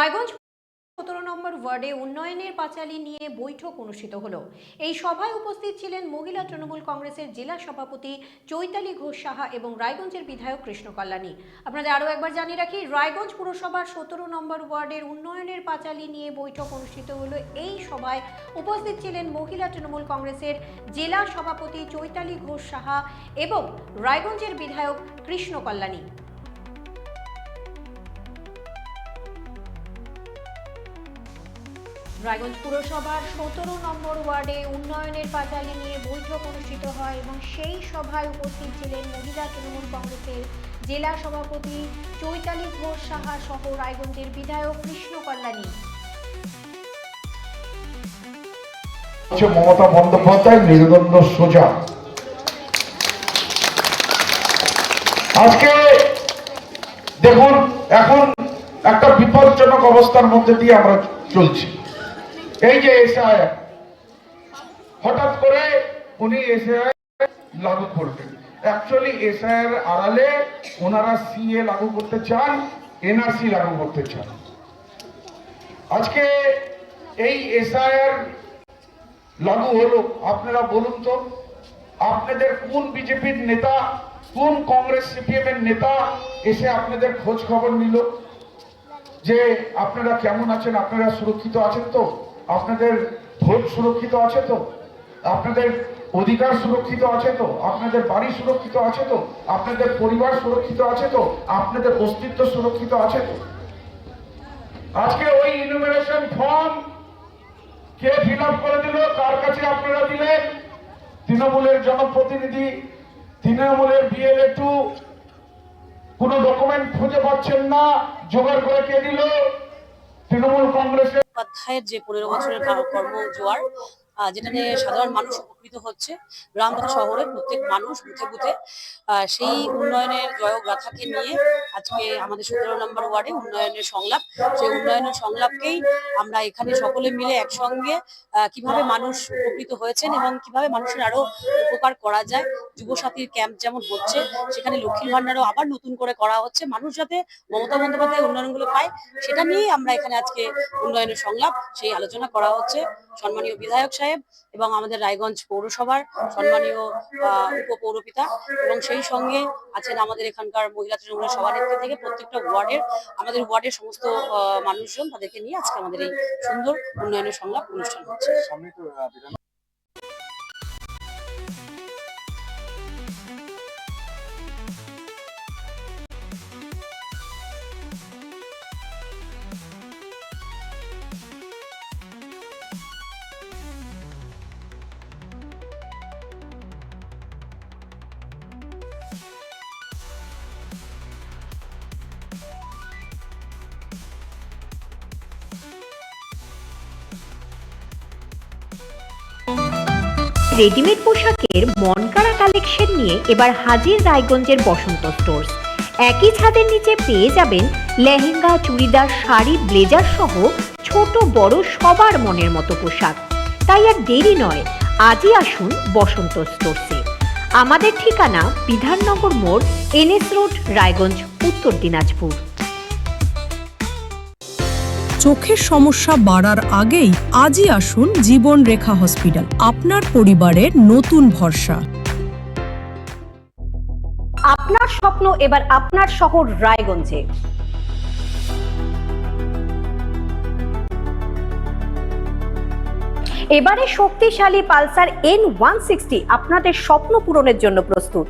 রায়গঞ্জ ১৭ নম্বর ওয়ার্ডে উন্নয়নের পাঁচালী নিয়ে বৈঠক অনুষ্ঠিত হলো। এই সভায় উপস্থিত ছিলেন মহিলা তৃণমূল কংগ্রেসের জেলা সভাপতি চৈতালি ঘোষ সাহা এবং রায়গঞ্জের বিধায়ক কৃষ্ণ কল্যাণী। আপনাদের আরও একবার জানিয়ে রাখি, রায়গঞ্জ পুরসভার ১৭ নম্বর ওয়ার্ডের উন্নয়নের পাঁচালী নিয়ে বৈঠক অনুষ্ঠিত হলো। এই সভায় উপস্থিত ছিলেন মহিলা তৃণমূল কংগ্রেসের জেলা সভাপতি চৈতালি ঘোষ সাহা এবং রায়গঞ্জের বিধায়ক কৃষ্ণ কল্যাণী। রায়গঞ্জ পুরসভার ১৭ নম্বর ওয়ার্ডে উন্নয়নের পাঁচালী নিয়ে বৈঠক অনুষ্ঠিত হয় এবং সেই সভায় উপস্থিত ছিলেন মহিলা তৃণমূল কংগ্রেসের জেলা সভাপতি চৈতালি ঘোষ সাহা সহ রায়গঞ্জের বিধায়ক কৃষ্ণ কল্যাণী। মমতা বন্দ্যোপাধ্যায় মেরুদণ্ড সোজা। আজকে দেখুন, এখন একটা বিপজ্জনক অবস্থার মধ্যে দিয়ে আমরা চলছি। এই যে এসআইআর, হঠাৎ করে উনি এসআইআর লাগু করবেন। অ্যাকচুয়ালি এসআইআর আড়ালে ওনারা সিএ লাগু করতে চান, এনআরসি লাগু করতে চান। আজকে এই এসআইআর লাগু হলো, আপনারা বলুন তো, আপনাদের কোন বিজেপির নেতা, কোন কংগ্রেস সিপিএম এর নেতা এসে আপনাদের খোঁজ খবর নিল যে আপনারা কেমন আছেন, আপনারা সুরক্ষিত আছেন তো, আপনাদের ভোট সুরক্ষিত আছে তো, আপনাদের অধিকার সুরক্ষিত আছে তো, আপনাদের বাড়ি সুরক্ষিত আছে তো, আপনাদের পরিবার সুরক্ষিত আছে তো, আপনাদের অস্তিত্ব সুরক্ষিত আছে তো? আজকে ওই ইনুমারেশন ফর্ম কে ফিল আপ করে দিল, কার কাছে আপনারা দিলেন? তৃণমূলের জনপ্রতিনিধি, তৃণমূলের বিএলএ2 কোনো ডকুমেন্ট খুঁজে পাচ্ছেন না, জোগাড় করে কে দিল? তৃণমূল কংগ্রেসের অধ্যায়ের যে 15 বছরের কর্ম জোয়ার, যেটা নিয়ে সাধারণ মানুষ উপকৃত হচ্ছে। গ্রাম তথা শহরে প্রত্যেক মানুষ বুথে বুথে সেই উন্নয়নের জয়গাথাকে নিয়ে আজকে আমাদের 17 নম্বর ওয়ার্ডে উন্নয়নের সংলাপ, সেই উন্নয়নের সংলাপকেই আমরা এখানে সকলে মিলে একসঙ্গে কিভাবে মানুষ উপকৃত হয়েছেন এবং কিভাবে মানুষের আরো উপকার করা যায়। যুবসাথীর ক্যাম্প যেমন হচ্ছে, সেখানে লক্ষ্মীর ভান্ডারও আবার নতুন করে করা হচ্ছে, মানুষ যাতে মমতা বন্দ্যোপাধ্যায়ের উন্নয়নগুলো পায় সেটা নিয়েই আমরা এখানে আজকে উন্নয়নের সংলাপ, সেই আলোচনা করা হচ্ছে। সম্মানীয় বিধায়ক সাহেব এবং আমাদের রায়গঞ্জ পৌরসভার সম্মানীয় উপপৌরপিতা এবং সেই সঙ্গে আছেন আমাদের এখানকার মহিলা তৃণমূলের সভানেত্রী থেকে প্রত্যেকটা ওয়ার্ডের, আমাদের ওয়ার্ডের সমস্ত মানুষজন, তাদেরকে নিয়ে আজকে আমাদের এই সুন্দর উন্নয়নের সংলাপ অনুষ্ঠান হচ্ছে। রেডিমেড পোশাকের মনকাড়া কালেকশন নিয়ে এবার হাজির রায়গঞ্জের বসন্ত স্টোর্স। একই ছাদের নিচে পেয়ে যাবেন লেহেঙ্গা, চুড়িদার, শাড়ি, ব্লেজার সহ ছোট বড় সবার মনের মতো পোশাক। তাই আর দেরি নয়, আজই আসুন বসন্ত স্টোর্সে। আমাদের ঠিকানা বিধাননগর মোড়, এনএস রোড, রায়গঞ্জ, উত্তর দিনাজপুর। চোখের সমস্যা বাড়ার আগেই আজই আসুন জীবন রেখা হসপিটাল, আপনার পরিবারের নতুন ভরসা। আপনার স্বপ্ন এবার আপনার শহর রায়গঞ্জে। এবারে শক্তিশালী পালসার N160 আপনাদের স্বপ্ন পূরণের জন্য প্রস্তুত।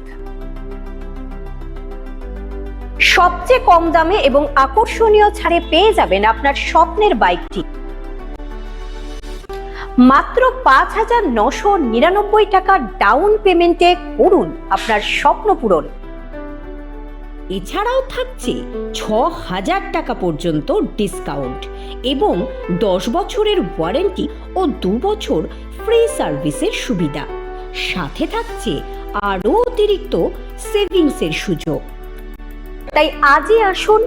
সবচেয়ে কম দামে এবং আকর্ষণীয় ছাড়ে পেয়ে যাবেন আপনার স্বপ্নের বাইকটি। মাত্র ৫,৯৯৯ টাকা ডাউন পেমেন্টে করুন আপনার স্বপ্ন পূরণ। এছাড়াও থাকছে ৬,০০০ টাকা পর্যন্ত ডিসকাউন্ট এবং ১০ বছরের ওয়ারেন্টি ও ২ বছর ফ্রি সার্ভিসের সুবিধা। সাথে থাকছে আরও অতিরিক্ত সেভিংসের সুযোগ। তাই আজই আসুন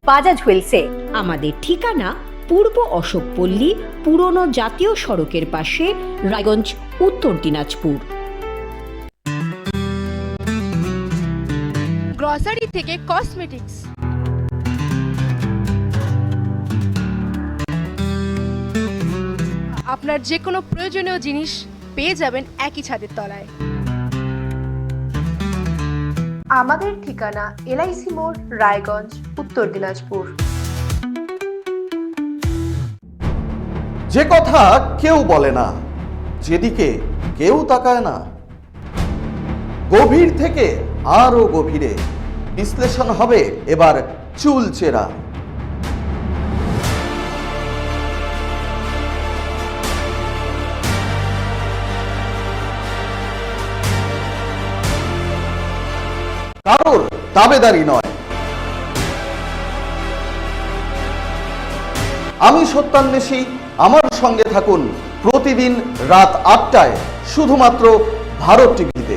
বাজাজ হুইলসে। আমাদের ঠিকানা পূর্ব অশোকপল্লী, পুরনো জাতীয় সড়কের পাশে, রায়গঞ্জ, উত্তর দিনাজপুর। গ্রসারি থেকে কসমেটিক্স, আপনার যে কোনো প্রয়োজনীয় জিনিস পেয়ে যাবেন একই ছাদের তলায়। আমাদের ঠিকানা এলআইসি মোড়, রায়গঞ্জ, উত্তর দিনাজপুর। যে কথা কেউ বলে না, যেদিকে কেউ তাকায় না, গভীর থেকে আরো গভীরে বিশ্লেষণ হবে এবার চুলচেরা। কারোর দাবেদারি নয়। আমি সত্যান্বেষী, আমার সঙ্গে থাকুন প্রতিদিন রাত ৮টায় শুধুমাত্র ভারত টিভিতে।